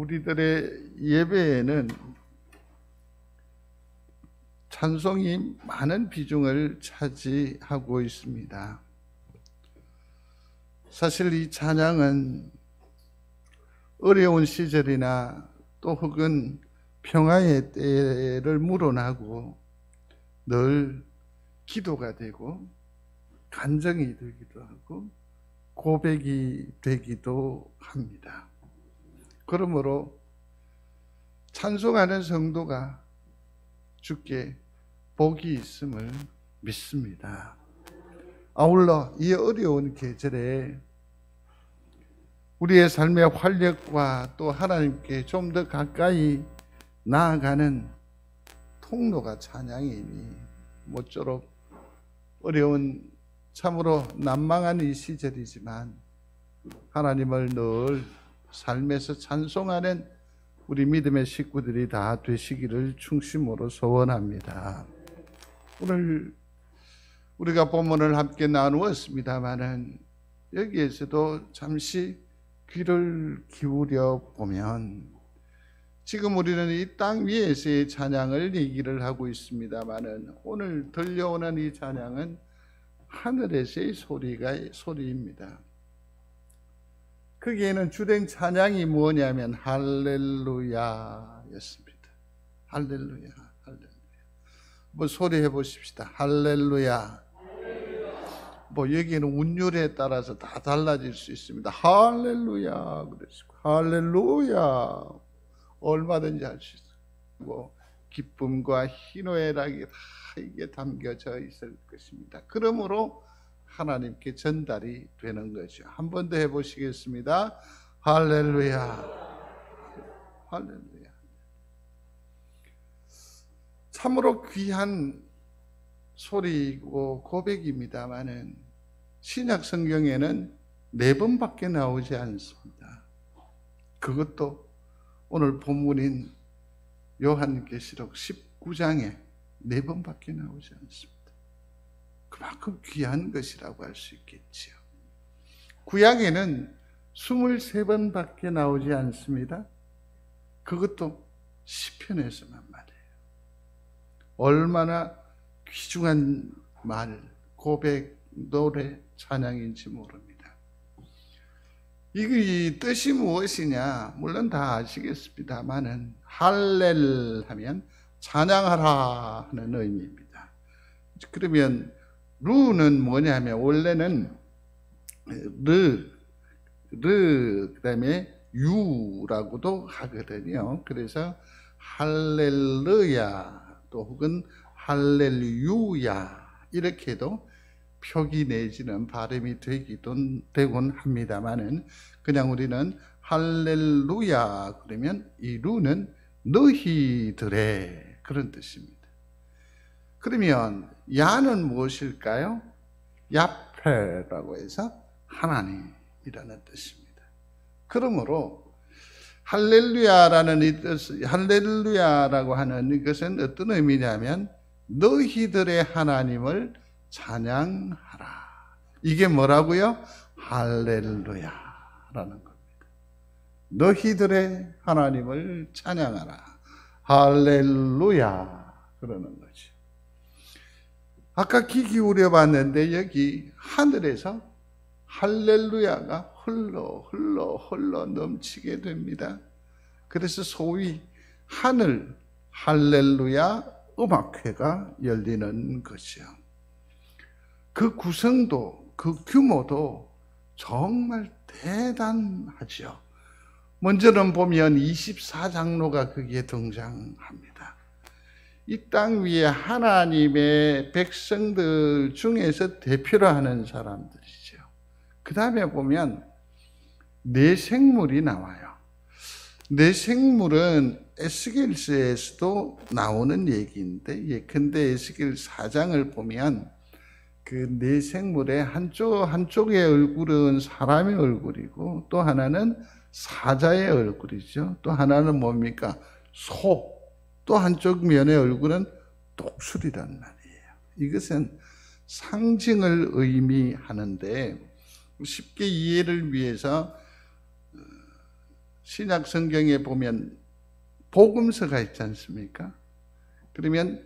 우리들의 예배에는 찬송이 많은 비중을 차지하고 있습니다. 사실 이 찬양은 어려운 시절이나 또 혹은 평화의 때를 물어나고 늘 기도가 되고 간증이 되기도 하고 고백이 되기도 합니다. 그러므로 찬송하는 성도가 주께 복이 있음을 믿습니다. 아울러 이 어려운 계절에 우리의 삶의 활력과 또 하나님께 좀 더 가까이 나아가는 통로가 찬양이니 모쪼록 어려운 참으로 난망한 이 시절이지만 하나님을 늘 삶에서 찬송하는 우리 믿음의 식구들이 다 되시기를 중심으로 소원합니다. 오늘 우리가 본문을 함께 나누었습니다마는 여기에서도 잠시 귀를 기울여 보면 지금 우리는 이 땅 위에서의 찬양을 얘기를 하고 있습니다마는 오늘 들려오는 이 찬양은 하늘에서의 소리입니다. 거기에는 주된 찬양이 뭐냐면 할렐루야였습니다. 할렐루야, 할렐루야. 뭐 소리해 보십시다. 할렐루야. 여기는 운율에 따라서 다 달라질 수 있습니다. 할렐루야 그러시고 할렐루야 얼마든지 할 수 있어요. 기쁨과 희노애락이 다 이게 담겨져 있을 것입니다. 그러므로 하나님께 전달이 되는 거죠. 한 번 더 해보시겠습니다. 할렐루야, 할렐루야. 참으로 귀한 소리고 고백입니다마는 신약 성경에는 4번밖에 나오지 않습니다. 그것도 오늘 본문인 요한계시록 19장에 4번밖에 나오지 않습니다. 그만큼 귀한 것이라고 할 수 있겠지요. 구약에는 23번밖에 나오지 않습니다. 그것도 시편에서만 말이에요. 얼마나 귀중한 말, 고백, 노래, 찬양인지 모릅니다. 이 뜻이 무엇이냐? 물론 다 아시겠습니다만은 할렐 하면 찬양하라 하는 의미입니다. 그러면 루는 뭐냐면 원래는 그다음에 유라고도 하거든요. 그래서 할렐루야 또 혹은 할렐루야 이렇게도 표기 내지는 발음이 되곤 합니다만은 그냥 우리는 할렐루야 그러면 이 루는 너희들의 그런 뜻입니다. 그러면 야는 무엇일까요? 야페라고 해서 하나님이라는 뜻입니다. 그러므로 할렐루야라는 이 뜻, 할렐루야라고 하는 이것은 어떤 의미냐면 너희들의 하나님을 찬양하라. 이게 뭐라고요? 할렐루야라는 겁니다. 너희들의 하나님을 찬양하라. 할렐루야 그러는 거죠. 아까 귀 기울여 봤는데 여기 하늘에서 할렐루야가 흘러 넘치게 됩니다. 그래서 소위 하늘 할렐루야 음악회가 열리는 것이요. 그 구성도 그 규모도 정말 대단하죠. 먼저는 보면 24장로가 거기에 등장합니다. 이 땅 위에 하나님의 백성들 중에서 대표로 하는 사람들이죠. 그 다음에 보면 내생물이 나와요. 내생물은 에스겔서에서도 나오는 얘기인데 예컨대 에스겔 4장을 보면 그 내생물의 한쪽의 얼굴은 사람의 얼굴이고 또 하나는 사자의 얼굴이죠. 또 하나는 뭡니까? 소. 또 한쪽 면의 얼굴은 독수리란 말이에요. 이것은 상징을 의미하는데 쉽게 이해를 위해서 신약 성경에 보면 복음서가 있지 않습니까? 그러면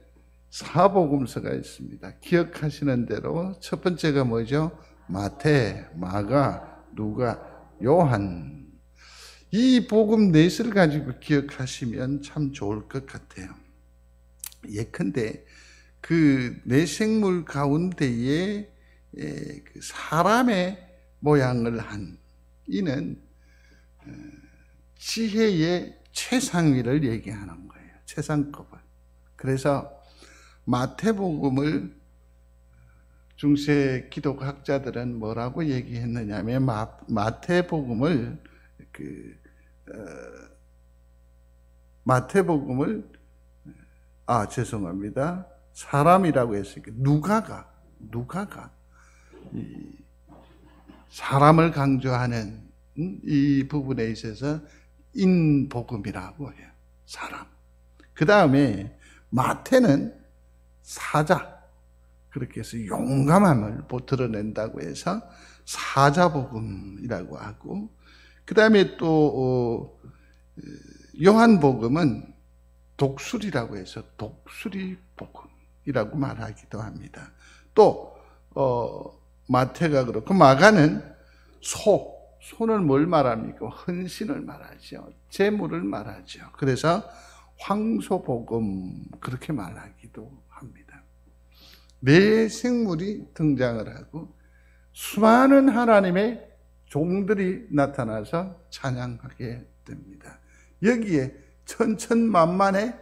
사복음서가 있습니다. 기억하시는 대로 첫 번째가 뭐죠? 마태, 마가, 누가, 요한. 이 복음 넷을 가지고 기억하시면 참 좋을 것 같아요. 예컨대 그 내생물 가운데에 그 사람의 모양을 한 이는 지혜의 최상위를 얘기하는 거예요. 최상급을. 그래서 마태복음을 중세 기독학자들은 뭐라고 얘기했느냐면 마태복음을 죄송합니다. 사람이라고 했으니까 누가가 이 사람을 강조하는 이 부분에 있어서 인복음이라고 해요. 사람. 그 다음에 마태는 사자. 그렇게 해서 용감함을 드러낸다고 해서 사자복음이라고 하고, 그 다음에 또 요한복음은 독수리라고 해서 독수리복음이라고 말하기도 합니다. 또 마태가 그렇고 마가는 소는 뭘 말합니까? 헌신을 말하죠. 재물을 말하죠. 그래서 황소복음 그렇게 말하기도 합니다. 네 생물이 등장을 하고 수많은 하나님의 종들이 나타나서 찬양하게 됩니다. 여기에 천천만만의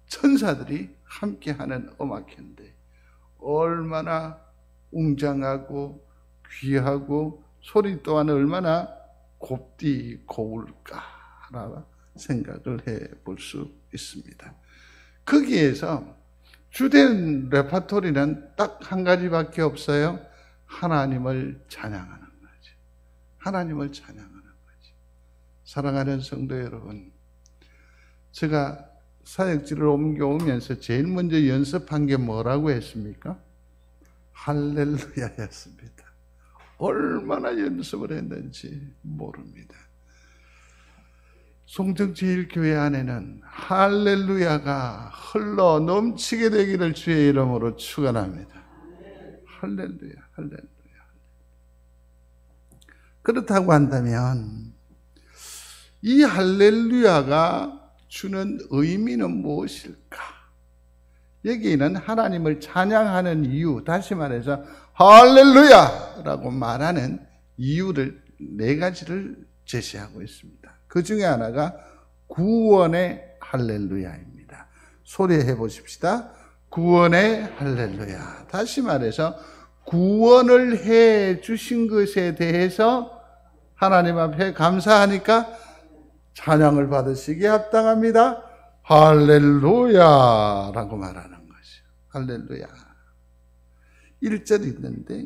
천사들이 함께하는 음악회인데 얼마나 웅장하고 귀하고 소리 또한 얼마나 곱디 고울까라는 생각을 해볼 수 있습니다. 거기에서 주된 레퍼토리는 딱 한 가지밖에 없어요. 하나님을 찬양하는 거죠. 하나님을 찬양하는 거죠. 사랑하는 성도 여러분, 제가 사역지를 옮겨오면서 제일 먼저 연습한 게 뭐라고 했습니까? 할렐루야였습니다. 얼마나 연습을 했는지 모릅니다. 송정제일교회 안에는 할렐루야가 흘러 넘치게 되기를 주의 이름으로 축원합니다. 할렐루야, 할렐루야. 그렇다고 한다면 이 할렐루야가 주는 의미는 무엇일까? 여기는 하나님을 찬양하는 이유, 다시 말해서 할렐루야라고 말하는 이유를 네 가지를 제시하고 있습니다. 그 중에 하나가 구원의 할렐루야입니다. 소리해 보십시다. 구원의 할렐루야. 다시 말해서 구원을 해 주신 것에 대해서 하나님 앞에 감사하니까 찬양을 받으시기에 합당합니다. 할렐루야라고 말하는 것이죠. 할렐루야. 1절 있는데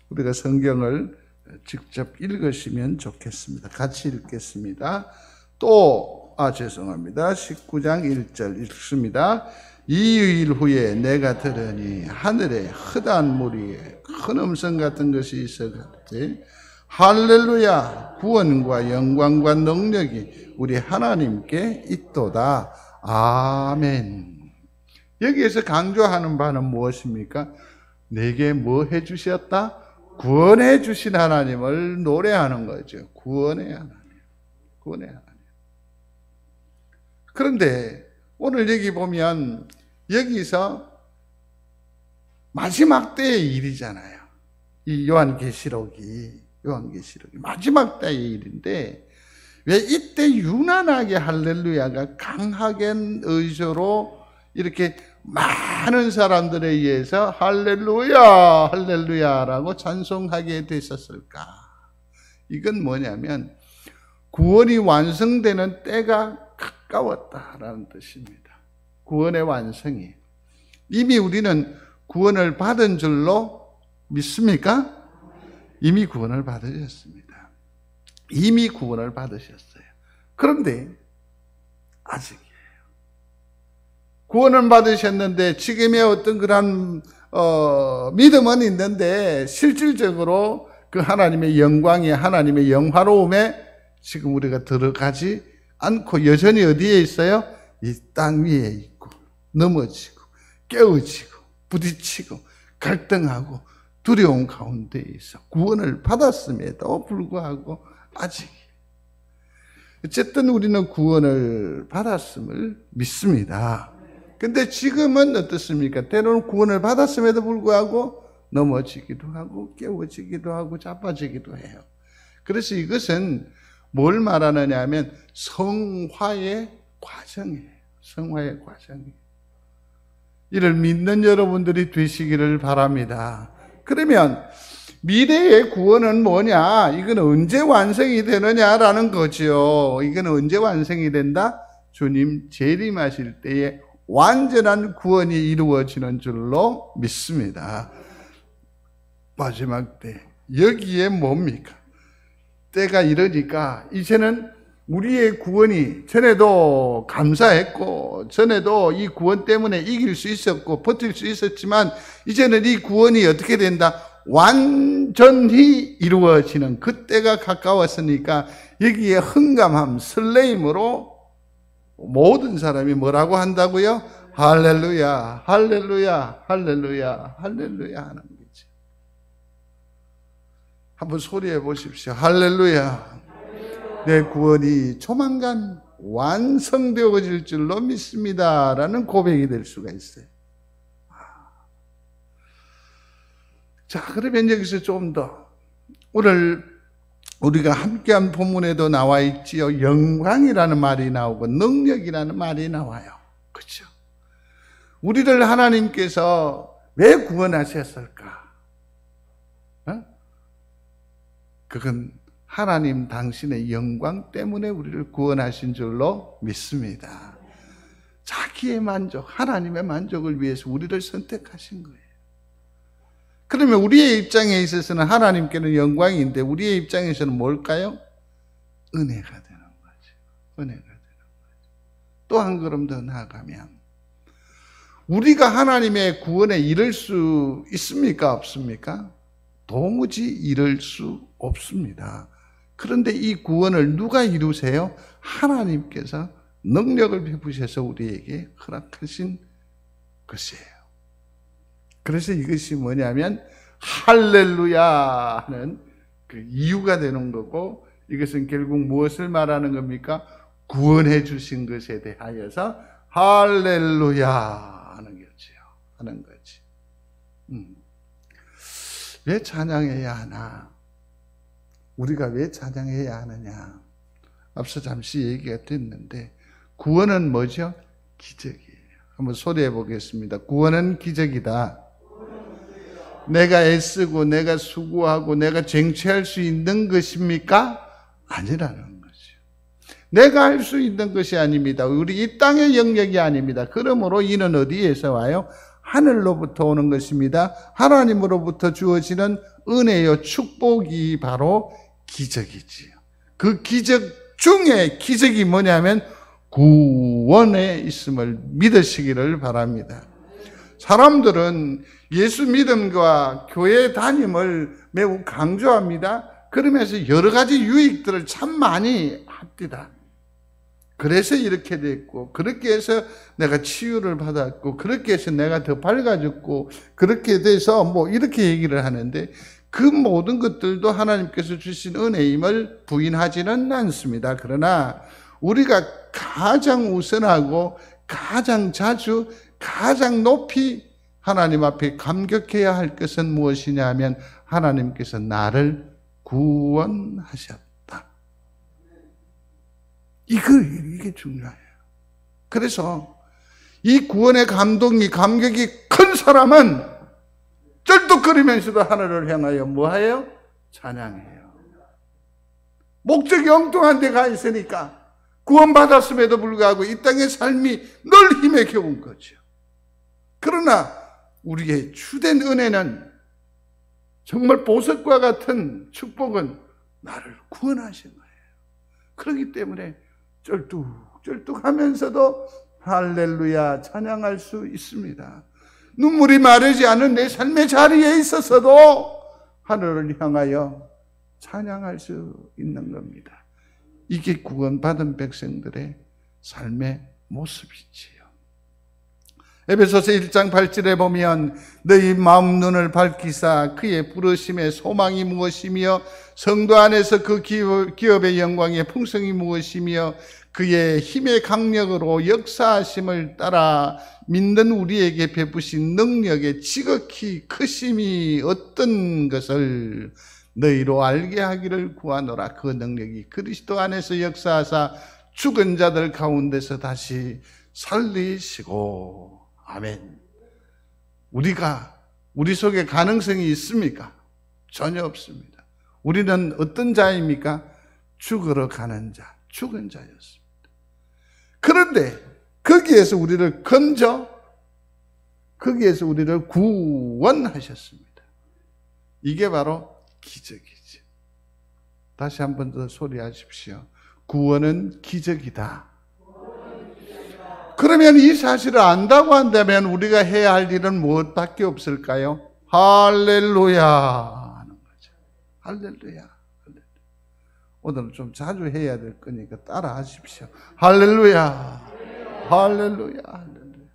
우리가 성경을 직접 읽으시면 좋겠습니다. 같이 읽겠습니다. 죄송합니다. 19장 1절 읽습니다. 2일 후에 내가 들으니 하늘에 흑한 무리에 큰 음성 같은 것이 있어가지고 할렐루야, 구원과 영광과 능력이 우리 하나님께 있도다. 아멘. 여기에서 강조하는 바는 무엇입니까? 내게 뭐 해주셨다? 구원해 주신 하나님을 노래하는 거죠. 구원의 하나님. 구원의 하나님. 그런데 오늘 여기 보면 여기서 마지막 때의 일이잖아요. 이 요한계시록이 마지막 때의 일인데 왜 이때 유난하게 할렐루야가 강하게 의조로 이렇게 많은 사람들에 의해서 할렐루야 할렐루야라고 찬송하게 됐었을까? 이건 뭐냐면 구원이 완성되는 때가 가까웠다라는 뜻입니다. 구원의 완성이. 이미 우리는 구원을 받은 줄로 믿습니까? 이미 구원을 받으셨습니다. 이미 구원을 받으셨어요. 그런데 아직이에요. 구원을 받으셨는데 지금의 어떤 그런 믿음은 있는데 실질적으로 그 하나님의 영광에 하나님의 영화로움에 지금 우리가 들어가지 않고 여전히 어디에 있어요? 이 땅 위에 있고 넘어지고 깨어지고 부딪히고 갈등하고 두려움 가운데 있어 구원을 받았음에도 불구하고 아직 어쨌든 우리는 구원을 받았음을 믿습니다. 근데 지금은 어떻습니까? 때로는 구원을 받았음에도 불구하고 넘어지기도 하고 깨어지기도 하고 자빠지기도 해요. 그래서 이것은 뭘 말하느냐 하면 성화의 과정이에요. 성화의 과정이에요. 이를 믿는 여러분들이 되시기를 바랍니다. 그러면 미래의 구원은 뭐냐? 이건 언제 완성이 되느냐라는 거죠. 이건 언제 완성이 된다? 주님 재림하실 때에 완전한 구원이 이루어지는 줄로 믿습니다. 마지막 때 여기에 뭡니까? 때가 이러니까 이제는 우리의 구원이 전에도 감사했고 전에도 이 구원 때문에 이길 수 있었고 버틸 수 있었지만 이제는 이 구원이 어떻게 된다? 완전히 이루어지는 그때가 가까웠으니까 여기에 흥감함, 설레임으로 모든 사람이 뭐라고 한다고요? 할렐루야, 할렐루야, 할렐루야, 할렐루야 하는 거죠. 한번 소리해 보십시오. 할렐루야. 내 구원이 조만간 완성되어질 줄로 믿습니다. 라는 고백이 될 수가 있어요. 자, 그러면 여기서 좀 더 오늘 우리가 함께한 본문에도 나와 있지요. 영광이라는 말이 나오고 능력이라는 말이 나와요. 그렇죠? 우리를 하나님께서 왜 구원하셨을까? 그건 하나님 당신의 영광 때문에 우리를 구원하신 줄로 믿습니다. 자기의 만족, 하나님의 만족을 위해서 우리를 선택하신 거예요. 그러면 우리의 입장에 있어서는 하나님께는 영광인데 우리의 입장에서는 뭘까요? 은혜가 되는 거죠. 은혜가 되는 거죠. 또 한 걸음 더 나아가면 우리가 하나님의 구원에 이를 수 있습니까? 없습니까? 도무지 이를 수 없습니다. 그런데 이 구원을 누가 이루세요? 하나님께서 능력을 베푸셔서 우리에게 허락하신 것이에요. 그래서 이것이 뭐냐면 할렐루야 하는 그 이유가 되는 거고 이것은 결국 무엇을 말하는 겁니까? 구원해 주신 것에 대하여서 할렐루야 하는 거지요. 하는 거지. 왜 찬양해야 하나? 우리가 왜 찬양해야 하느냐? 앞서 잠시 얘기가 됐는데 구원은 뭐죠? 기적이에요. 한번 소리해 보겠습니다. 구원은 기적이다. 내가 애쓰고 내가 수고하고 내가 쟁취할 수 있는 것입니까? 아니라는 거죠. 내가 할 수 있는 것이 아닙니다. 우리 이 땅의 영역이 아닙니다. 그러므로 이는 어디에서 와요? 하늘로부터 오는 것입니다. 하나님으로부터 주어지는 은혜요 축복이 바로 기적이지요. 그 기적 중에 기적이 뭐냐면 구원에 있음을 믿으시기를 바랍니다. 사람들은 예수 믿음과 교회 다님을 매우 강조합니다. 그러면서 여러 가지 유익들을 참 많이 합니다. 그래서 이렇게 됐고 그렇게 해서 내가 치유를 받았고 그렇게 해서 내가 더 밝아졌고 그렇게 돼서 뭐 이렇게 얘기를 하는데 그 모든 것들도 하나님께서 주신 은혜임을 부인하지는 않습니다. 그러나 우리가 가장 우선하고 가장 자주 가장 높이 하나님 앞에 감격해야 할 것은 무엇이냐 하면 하나님께서 나를 구원하셨다. 이게 중요해요. 그래서 이 구원의 감동이 감격이 큰 사람은 쩔뚝거리면서도 하늘을 향하여 뭐해요? 찬양해요. 목적이 엉뚱한 데 가 있으니까 구원받았음에도 불구하고 이 땅의 삶이 늘 힘에 겨운 거죠. 그러나 우리의 주된 은혜는 정말 보석과 같은 축복은 나를 구원하신 거예요. 그렇기 때문에 쩔뚝쩔뚝하면서도 할렐루야 찬양할 수 있습니다. 눈물이 마르지 않은 내 삶의 자리에 있어서도 하늘을 향하여 찬양할 수 있는 겁니다. 이게 구원받은 백성들의 삶의 모습이지요. 에베소서 1장 8절에 보면 너희 마음 눈을 밝히사 그의 부르심의 소망이 무엇이며 성도 안에서 그 기업의 영광의 풍성이 무엇이며 그의 힘의 강력으로 역사하심을 따라 믿는 우리에게 베푸신 능력의 지극히 크심이 어떤 것을 너희로 알게 하기를 구하노라. 그 능력이 그리스도 안에서 역사하사 죽은 자들 가운데서 다시 살리시고. 아멘. 우리 속에 가능성이 있습니까? 전혀 없습니다. 우리는 어떤 자입니까? 죽으러 가는 자, 죽은 자였습니다. 그런데 거기에서 우리를 거기에서 우리를 구원하셨습니다. 이게 바로 기적이죠. 다시 한 번 더 소리하십시오. 구원은 기적이다. 그러면 이 사실을 안다고 한다면 우리가 해야 할 일은 무엇밖에 없을까요? 할렐루야 하는 거죠. 할렐루야. 오늘은 좀 자주 해야 될 거니까 따라 하십시오. 할렐루야. 할렐루야. 할렐루야.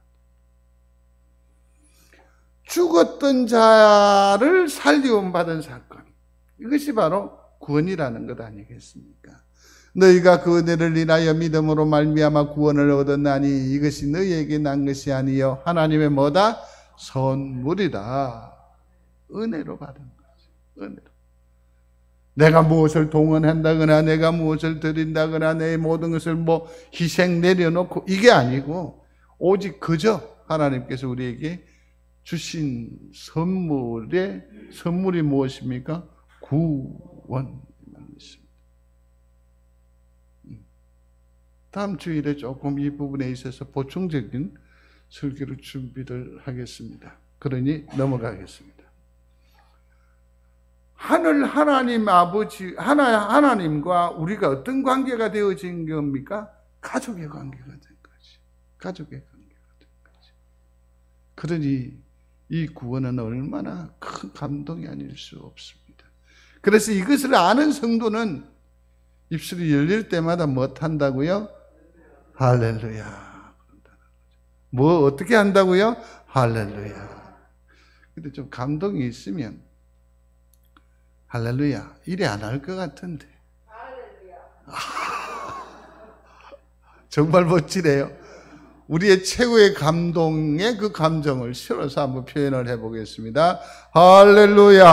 죽었던 자를 살리움 받은 사건. 이것이 바로 구원이라는 것 아니겠습니까? 너희가 그 은혜를 인하여 믿음으로 말미암아 구원을 얻었나니 이것이 너희에게 난 것이 아니요 하나님의 뭐다? 선물이다. 은혜로 받은 거지. 은혜로. 내가 무엇을 동원한다거나 내가 무엇을 드린다거나 내 모든 것을 희생 내려놓고 이게 아니고 오직 그저 하나님께서 우리에게 주신 선물이 무엇입니까? 구원. 다음 주일에 조금 이 부분에 있어서 보충적인 설교를 준비를 하겠습니다. 그러니 넘어가겠습니다. 하나님 아버지, 하나님과 우리가 어떤 관계가 되어진 겁니까? 가족의 관계가 된 거지. 가족의 관계가 된 거지. 그러니 이 구원은 얼마나 큰 감동이 아닐 수 없습니다. 그래서 이것을 아는 성도는 입술이 열릴 때마다 못한다고요? 할렐루야. 어떻게 한다고요? 할렐루야. 근데 좀 감동이 있으면 할렐루야. 이래 안 할 것 같은데. 정말 멋지네요. 우리의 최고의 감동의 그 감정을 실어서 한번 표현을 해보겠습니다. 할렐루야.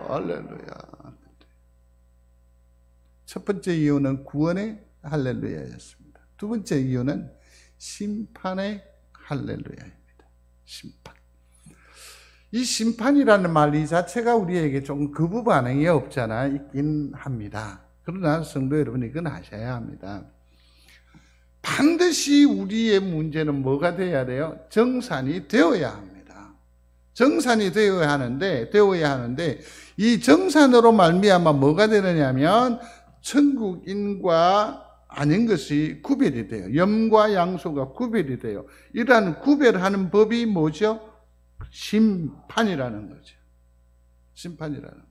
할렐루야. 첫 번째 이유는 구원의 할렐루야였습니다. 두 번째 이유는 심판의 할렐루야입니다. 심판. 이 심판이라는 말 이 자체가 우리에게 조금 거부 반응이 없잖아 있긴 합니다. 그러나 성도 여러분 이건 아셔야 합니다. 반드시 우리의 문제는 뭐가 되어야 돼요? 정산이 되어야 합니다. 정산이 되어야 하는데 이 정산으로 말미암아 뭐가 되느냐면 천국인과 아닌 것이 구별이 돼요. 염과 양소가 구별이 돼요. 이러한 구별하는 법이 뭐죠? 심판이라는 거죠. 심판이라는 거죠.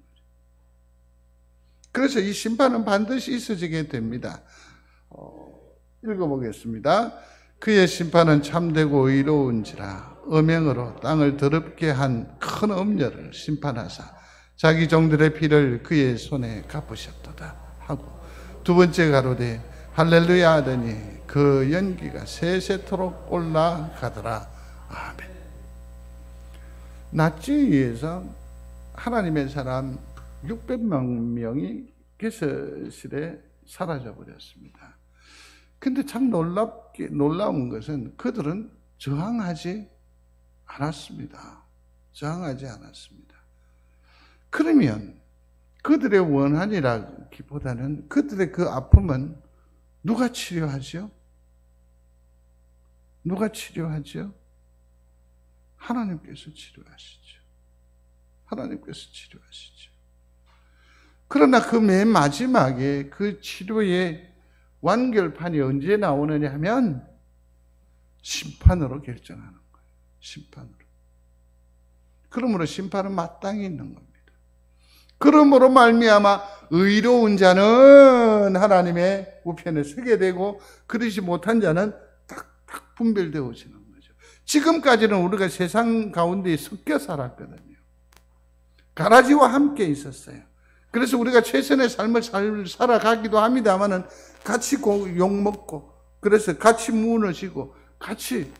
그래서 이 심판은 반드시 있어지게 됩니다. 읽어보겠습니다. 그의 심판은 참되고 의로운지라 음행으로 땅을 더럽게 한 큰 음녀를 심판하사 자기 종들의 피를 그의 손에 갚으셨도다 하고 두 번째 가로되 할렐루야 하더니 그 연기가 세세토록 올라가더라. 아멘. 나치에서 하나님의 사람 600만 명이 개서실에 사라져 버렸습니다. 근데 참 놀라운 것은 그들은 저항하지 않았습니다. 저항하지 않았습니다. 그러면 그들의 원한이라기보다는 그들의 그 아픔은 누가 치료하죠? 누가 치료하죠? 하나님께서 치료하시죠. 하나님께서 치료하시죠. 그러나 그 맨 마지막에 그 치료의 완결판이 언제 나오느냐 하면 심판으로 결정하는 거예요. 심판으로. 그러므로 심판은 마땅히 있는 겁니다. 그러므로 말미암아 의로운 자는 하나님의 우편에 서게 되고 그러지 못한 자는 딱딱 분별되어지는 거죠. 지금까지는 우리가 세상 가운데 섞여 살았거든요. 가라지와 함께 있었어요. 그래서 우리가 최선의 삶을 살아가기도 합니다만은 같이 욕먹고, 그래서 같이 무너지고, 같이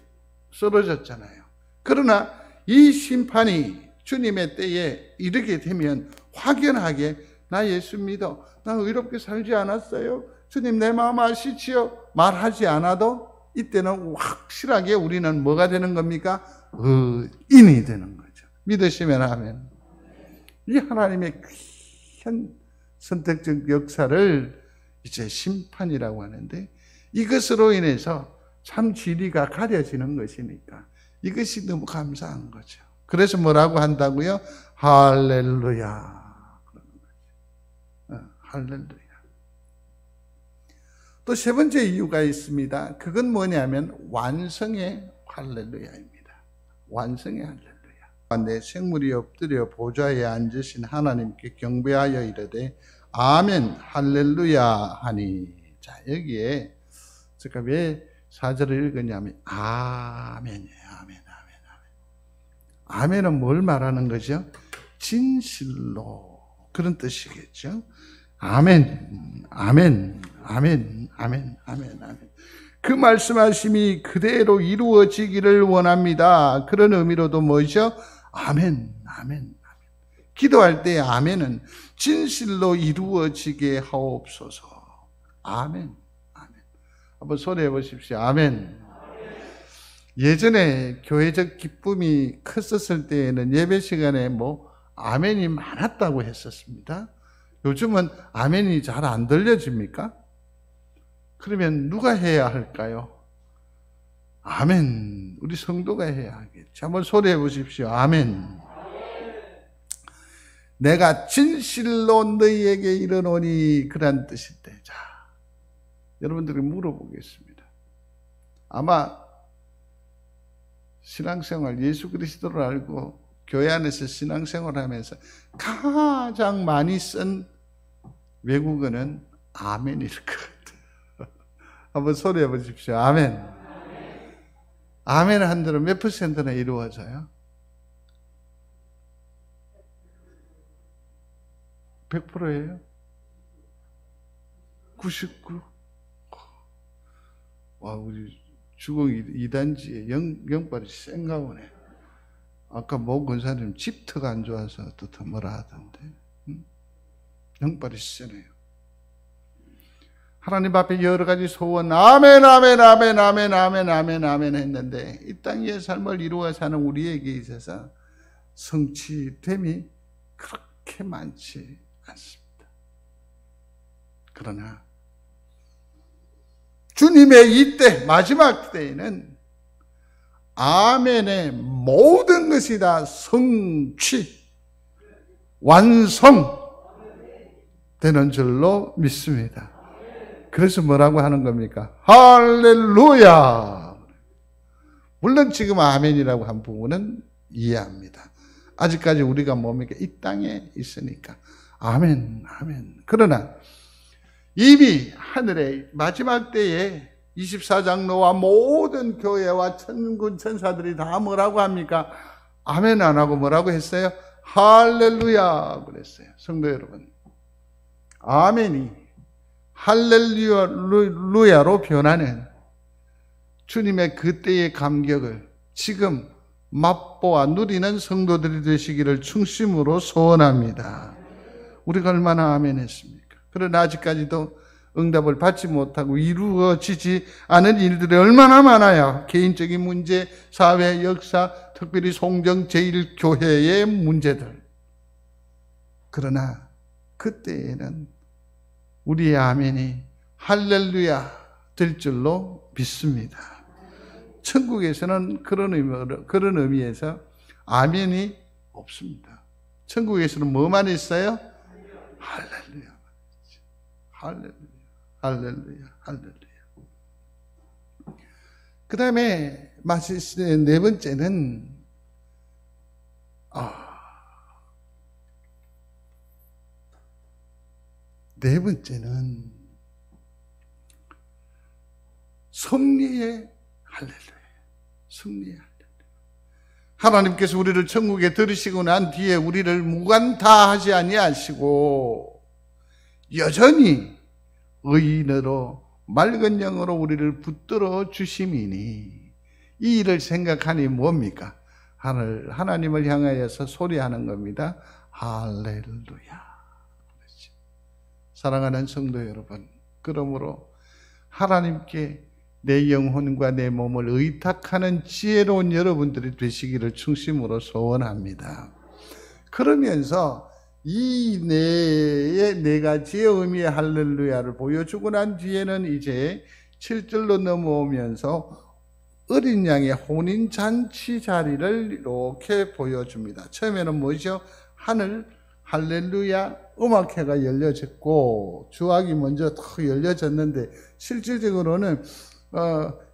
쓰러졌잖아요. 그러나 이 심판이 주님의 때에 이르게 되면 확연하게 나 예수 믿어, 나 의롭게 살지 않았어요, 주님 내 마음 아시지요, 말하지 않아도 이때는 확실하게 우리는 뭐가 되는 겁니까? 의인이 되는 거죠. 믿으시면 아멘. 이 하나님의 귀한 선택적 역사를 이제 심판이라고 하는데, 이것으로 인해서 참 진리가 가려지는 것이니까 이것이 너무 감사한 거죠. 그래서 뭐라고 한다고요? 할렐루야. 할렐루야. 또 세 번째 이유가 있습니다. 그건 뭐냐면 완성의 할렐루야입니다. 완성의 할렐루야. 내 생물이 엎드려 보좌에 앉으신 하나님께 경배하여 이르되 아멘 할렐루야 하니. 자, 여기에 제가 왜 4절을 읽었냐면 아멘이에요. 아멘, 아멘, 아멘. 아멘은 뭘 말하는 거죠? 진실로, 그런 뜻이겠죠. 아멘, 아멘, 아멘, 아멘, 아멘, 아멘. 그 말씀하심이 그대로 이루어지기를 원합니다. 그런 의미로도 뭐죠? 아멘, 아멘, 아멘. 기도할 때 아멘은 진실로 이루어지게 하옵소서. 아멘, 아멘. 한번 소리해 보십시오. 아멘. 예전에 교회적 기쁨이 컸었을 때에는 예배 시간에 아멘이 많았다고 했었습니다. 요즘은 아멘이 잘 안 들려집니까? 그러면 누가 해야 할까요? 아멘. 우리 성도가 해야 하겠죠. 한번 소리해 보십시오. 아멘. 내가 진실로 너희에게 이르노니, 그런 뜻일 때. 자, 여러분들이 물어보겠습니다. 아마 신앙생활, 예수 그리스도를 알고 교회 안에서 신앙생활을 하면서 가장 많이 쓴 외국어는 아멘일 것 같아요. 한번 소리해 보십시오. 아멘. 아멘 한 대로 몇 퍼센트나 이루어져요? 100%예요? 99? 와, 우리 주공 2단지에 영빨이 센가 보네. 아까 모 권사님 집터가 안 좋아서 또 뭐라 하던데. 영빨이 세네요. 하나님 앞에 여러 가지 소원 아멘 아멘 아멘 아멘 아멘 아멘 아멘 했는데 이 땅의 삶을 이루어 사는 우리에게 있어서 성취됨이 그렇게 많지 않습니다. 그러나 주님의 이때 마지막 때에는 아멘의 모든 것이 다 성취 완성 되는 줄로 믿습니다. 그래서 뭐라고 하는 겁니까? 할렐루야. 물론 지금 아멘이라고 한 부분은 이해합니다. 아직까지 우리가 뭡니까? 이 땅에 있으니까 아멘, 아멘. 그러나 이미 하늘의 마지막 때에 24장 노와 모든 교회와 천군 천사들이 다 뭐라고 합니까? 아멘 안 하고 뭐라고 했어요? 할렐루야 그랬어요. 성도 여러분, 아멘이 할렐루야로 변하는 주님의 그때의 감격을 지금 맛보아 누리는 성도들이 되시기를 충심으로 소원합니다. 우리가 얼마나 아멘 했습니까? 그러나 아직까지도 응답을 받지 못하고 이루어지지 않은 일들이 얼마나 많아요. 개인적인 문제, 사회, 역사, 특별히 송정 제1교회의 문제들. 그러나 그때에는 우리의 아멘이 할렐루야 될 줄로 믿습니다. 천국에서는 그런 의미에서 아멘이 없습니다. 천국에서는 뭐만 있어요? 할렐루야. 할렐루야. 할렐루야. 할렐루야. 그 다음에 네 번째는 네 번째는 승리의 할렐루야. 승리의 할렐루야. 하나님께서 우리를 천국에 들으시고 난 뒤에 우리를 무관다하지 아니하시고 여전히 의인으로 맑은 영으로 우리를 붙들어 주심이니 이 일을 생각하니 뭡니까? 하나님을 향하여서 소리하는 겁니다. 할렐루야. 사랑하는 성도 여러분, 그러므로 하나님께 내 영혼과 내 몸을 의탁하는 지혜로운 여러분들이 되시기를 충심으로 소원합니다. 그러면서 이 네 가지의 의미의 할렐루야를 보여주고 난 뒤에는 이제 7절로 넘어오면서 어린 양의 혼인잔치 자리를 이렇게 보여줍니다. 처음에는 뭐죠? 하늘 할렐루야 음악회가 열려졌고 주악이 먼저 탁 열려졌는데 실질적으로는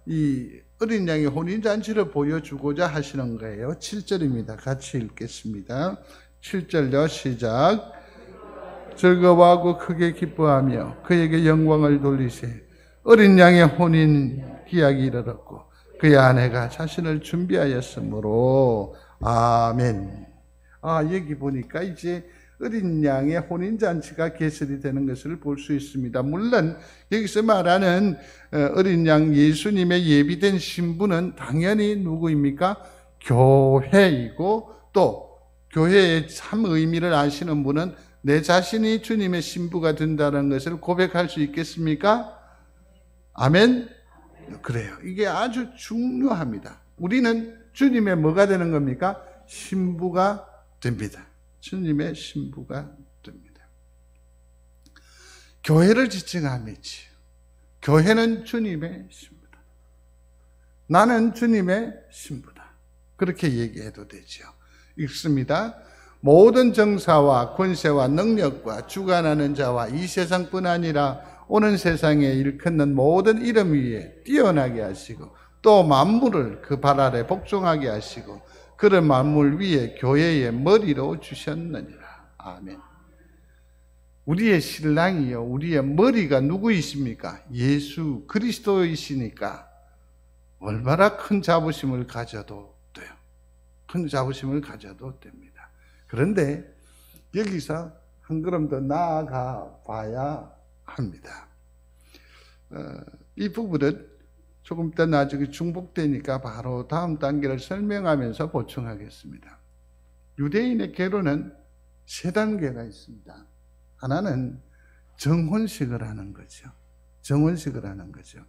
이 어린 양의 혼인잔치를 보여주고자 하시는 거예요. 7절입니다. 같이 읽겠습니다. 7절요 시작. 즐거워하고 크게 기뻐하며 그에게 영광을 돌리세. 어린 양의 혼인 기약이 이르렀고 그의 아내가 자신을 준비하였으므로 아멘. 여기 보니까 이제 어린 양의 혼인잔치가 개설이 되는 것을 볼 수 있습니다. 물론 여기서 말하는 어린 양 예수님의 예비된 신부는 당연히 누구입니까? 교회이고 또 교회의 참 의미를 아시는 분은 내 자신이 주님의 신부가 된다는 것을 고백할 수 있겠습니까? 아멘? 그래요. 이게 아주 중요합니다. 우리는 주님의 뭐가 되는 겁니까? 신부가 됩니다. 주님의 신부가 됩니다. 교회를 지칭함이지. 교회는 주님의 신부다. 나는 주님의 신부다. 그렇게 얘기해도 되죠. 읽습니다. 모든 정사와 권세와 능력과 주관하는 자와 이 세상뿐 아니라 오는 세상에 일컫는 모든 이름 위에 뛰어나게 하시고 또 만물을 그 발 아래 복종하게 하시고 그런 만물 위에 교회의 머리로 주셨느니라. 아멘. 우리의 신랑이요, 우리의 머리가 누구이십니까? 예수 그리스도이시니까 얼마나 큰 자부심을 가져도 돼요. 큰 자부심을 가져도 됩니다. 그런데 여기서 한 걸음 더 나아가 봐야 합니다. 이 부분은 조금 더 나중에 중복되니까 바로 다음 단계를 설명하면서 보충하겠습니다. 유대인의 결혼은 세 단계가 있습니다. 하나는 정혼식을 하는 거죠. 정혼식을 하는 거죠.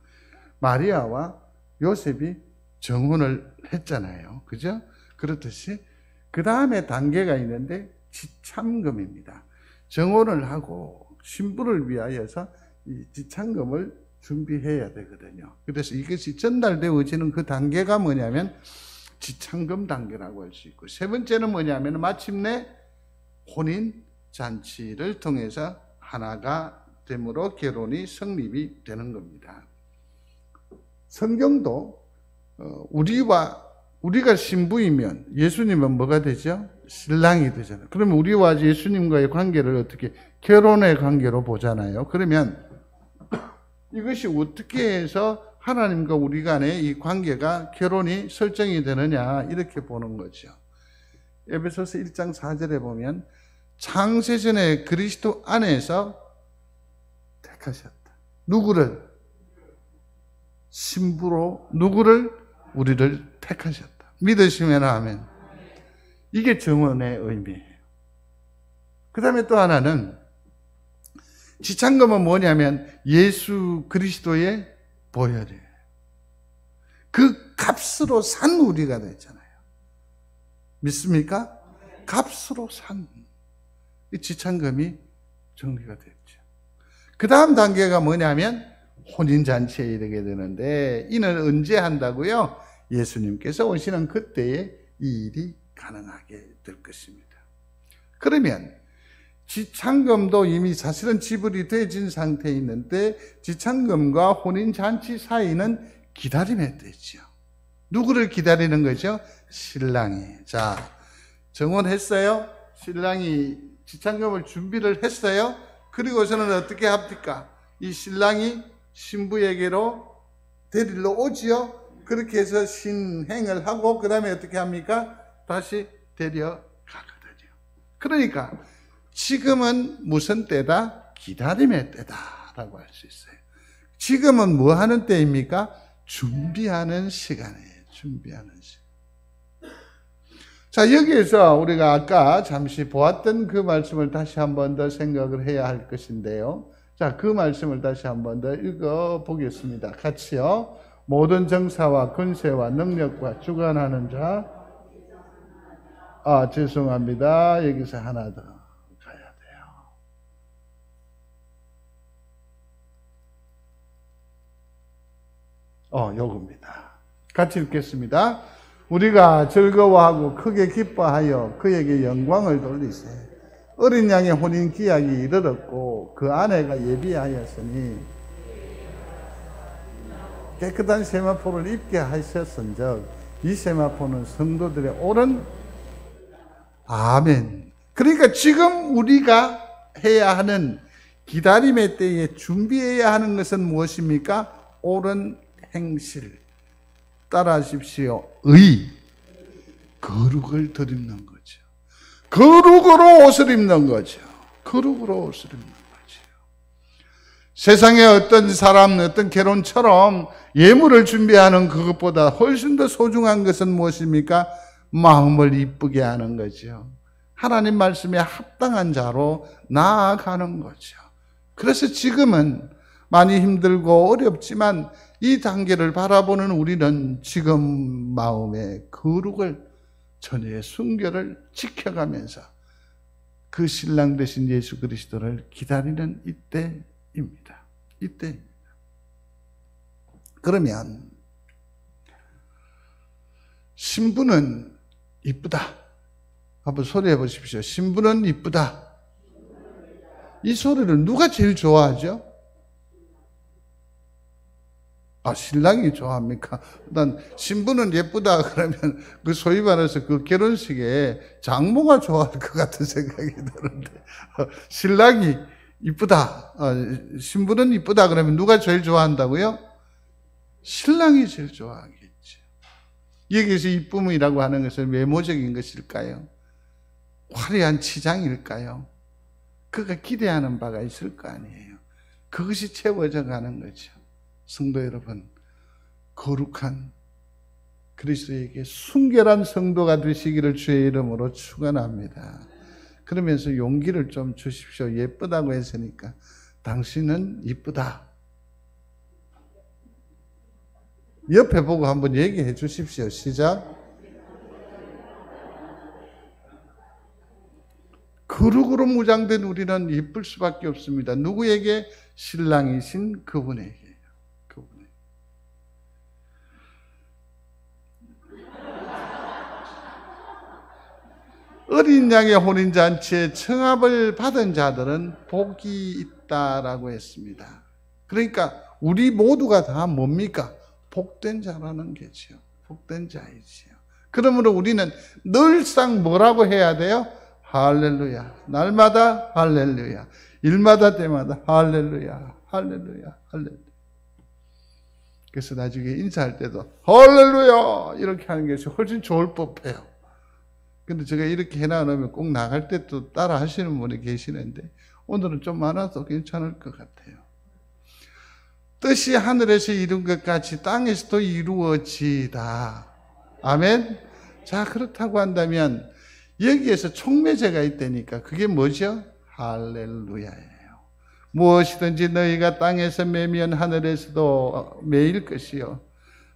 마리아와 요셉이 정혼을 했잖아요. 그죠? 그렇듯이 그 다음에 단계가 있는데 지참금입니다. 정혼을 하고 신부를 위하여서 이 지참금을 준비해야 되거든요. 그래서 이것이 전달되어지는 그 단계가 뭐냐면 지참금 단계라고 할 수 있고, 세 번째는 뭐냐면 마침내 혼인 잔치를 통해서 하나가 됨으로 결혼이 성립이 되는 겁니다. 성경도 우리가 신부이면 예수님은 뭐가 되죠? 신랑이 되잖아요. 그러면 우리와 예수님과의 관계를 어떻게 결혼의 관계로 보잖아요. 그러면 이것이 어떻게 해서 하나님과 우리 간의 이 관계가 결혼이 설정이 되느냐 이렇게 보는 거죠. 에베소서 1장 4절에 보면 창세전에 그리스도 안에서 택하셨다. 누구를? 신부로 누구를? 우리를 택하셨다. 믿으시면 아멘. 이게 정혼의 의미예요. 그 다음에 또 하나는 지참금은 뭐냐면 예수 그리스도의 보혈이에요. 그 값으로 산 우리가 됐잖아요. 믿습니까? 값으로 산 이 지참금이 정리가 됐죠. 그 다음 단계가 뭐냐면 혼인잔치에 이르게 되는데 이는 언제 한다고요? 예수님께서 오시는 그때에 이 일이 가능하게 될 것입니다. 그러면 지참금도 이미 사실은 지불이 되어진 상태에 있는데 지참금과 혼인잔치 사이는 기다림의 때죠. 누구를 기다리는 거죠? 신랑이. 자, 정혼했어요? 신랑이 지참금을 준비를 했어요? 그리고서는 어떻게 합니까? 이 신랑이 신부에게로 데리러 오지요. 그렇게 해서 신행을 하고 그 다음에 어떻게 합니까? 다시 데려가거든요. 그러니까 지금은 무슨 때다? 기다림의 때다라고 할 수 있어요. 지금은 뭐 하는 때입니까? 준비하는 시간이에요. 준비하는 시간. 자, 여기에서 우리가 아까 잠시 보았던 그 말씀을 다시 한 번 더 생각을 해야 할 것인데요. 자, 그 말씀을 다시 한 번 더 읽어 보겠습니다. 같이요. 모든 정사와 권세와 능력과 주관하는 자. 죄송합니다. 여기서 하나 더 가야 돼요. 요겁니다. 같이 읽겠습니다. 우리가 즐거워하고 크게 기뻐하여 그에게 영광을 돌리세. 어린 양의 혼인 기약이 이르렀고 그 아내가 예비하였으니 깨끗한 세마포를 입게 하셨은즉 이 세마포는 성도들의 옳은 아멘. 그러니까 지금 우리가 해야 하는 기다림의 때에 준비해야 하는 것은 무엇입니까? 옳은 행실. 따라하십시오. 거룩을 덧입는 거죠. 거룩으로 옷을 입는 거죠. 거룩으로 옷을 입는 거죠. 세상의 어떤 사람, 어떤 결혼처럼 예물을 준비하는 그것보다 훨씬 더 소중한 것은 무엇입니까? 마음을 이쁘게 하는 거죠. 하나님 말씀에 합당한 자로 나아가는 거죠. 그래서 지금은 많이 힘들고 어렵지만 이 단계를 바라보는 우리는 지금 마음의 거룩을, 전의 순결을 지켜가면서 그 신랑 되신 예수 그리스도를 기다리는 이때입니다. 이때입니다. 그러면 신부는 이쁘다. 한번 소리해 보십시오. 신부는 이쁘다. 이 소리를 누가 제일 좋아하죠? 신랑이 좋아합니까? 일단 신부는 예쁘다 그러면 그 소위 말해서 그 결혼식에 장모가 좋아할 것 같은 생각이 드는데 신랑이 이쁘다, 신부는 이쁘다 그러면 누가 제일 좋아한다고요? 신랑이 제일 좋아하겠죠. 여기서 이쁨이라고 하는 것은 외모적인 것일까요? 화려한 치장일까요? 그가 기대하는 바가 있을 거 아니에요. 그것이 채워져 가는 거죠. 성도 여러분, 거룩한 그리스도에게 순결한 성도가 되시기를 주의 이름으로 축원합니다. 그러면서 용기를 좀 주십시오. 예쁘다고 했으니까 당신은 이쁘다. 옆에 보고 한번 얘기해 주십시오. 시작. 거룩으로 무장된 우리는 예쁠 수밖에 없습니다. 누구에게? 신랑이신 그분에게. 어린 양의 혼인잔치에 청합을 받은 자들은 복이 있다라고 했습니다. 그러니까 우리 모두가 다 뭡니까? 복된 자라는 게죠. 복된 자이지요. 그러므로 우리는 늘상 뭐라고 해야 돼요? 할렐루야. 날마다 할렐루야. 일마다 때마다 할렐루야. 할렐루야. 할렐루야. 그래서 나중에 인사할 때도 할렐루야 이렇게 하는 것이 훨씬 좋을 법해요. 근데 제가 이렇게 해놔놓으면 꼭 나갈 때 또 따라 하시는 분이 계시는데 오늘은 좀 많아도 괜찮을 것 같아요. 뜻이 하늘에서 이룬 것 같이 땅에서도 이루어지다. 아멘? 자, 그렇다고 한다면 여기에서 촉매제가 있다니까 그게 뭐죠? 할렐루야예요. 무엇이든지 너희가 땅에서 매면 하늘에서도 매일 것이요.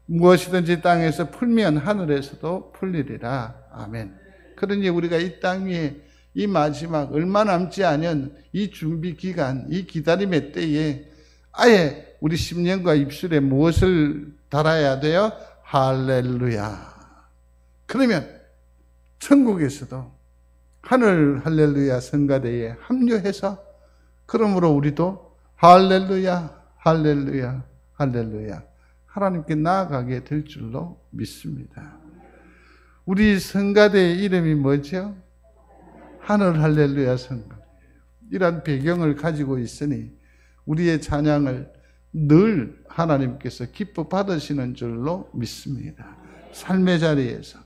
무엇이든지 땅에서 풀면 하늘에서도 풀리리라. 아멘. 그러니 우리가 이 땅 위에 이 마지막 얼마 남지 않은 이 준비 기간, 이 기다림의 때에 아예 우리 심령과 입술에 무엇을 달아야 돼요? 할렐루야. 그러면 천국에서도 하늘 할렐루야 성가대에 합류해서 그러므로 우리도 할렐루야, 할렐루야, 할렐루야 하나님께 나아가게 될 줄로 믿습니다. 우리 성가대의 이름이 뭐죠? 하늘 할렐루야 성가대예요. 이러한 배경을 가지고 있으니 우리의 찬양을 늘 하나님께서 기뻐 받으시는 줄로 믿습니다. 삶의 자리에서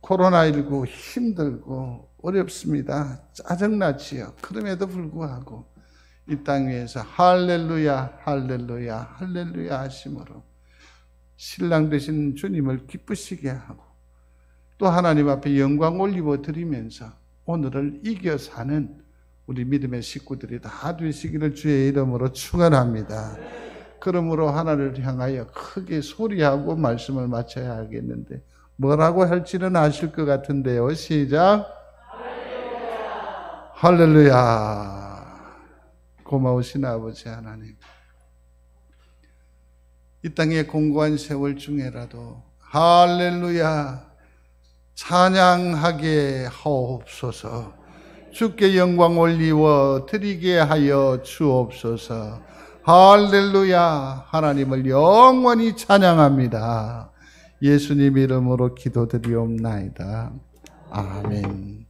코로나19 힘들고 어렵습니다. 짜증나지요. 그럼에도 불구하고 이 땅 위에서 할렐루야 할렐루야 할렐루야 하심으로 신랑 되신 주님을 기쁘시게 하고 또 하나님 앞에 영광 올리고 드리면서 오늘을 이겨 사는 우리 믿음의 식구들이 다 되시기를 주의 이름으로 축원합니다. 그러므로 하나님을 향하여 크게 소리하고 말씀을 마쳐야 하겠는데 뭐라고 할지는 아실 것 같은데요. 시작. 할렐루야. 할렐루야. 고마우신 아버지 하나님, 이 땅의 공고한 세월 중에라도 할렐루야 찬양하게 하옵소서. 주께 영광 올리워 드리게 하여 주옵소서. 할렐루야. 하나님을 영원히 찬양합니다. 예수님 이름으로 기도드리옵나이다. 아멘.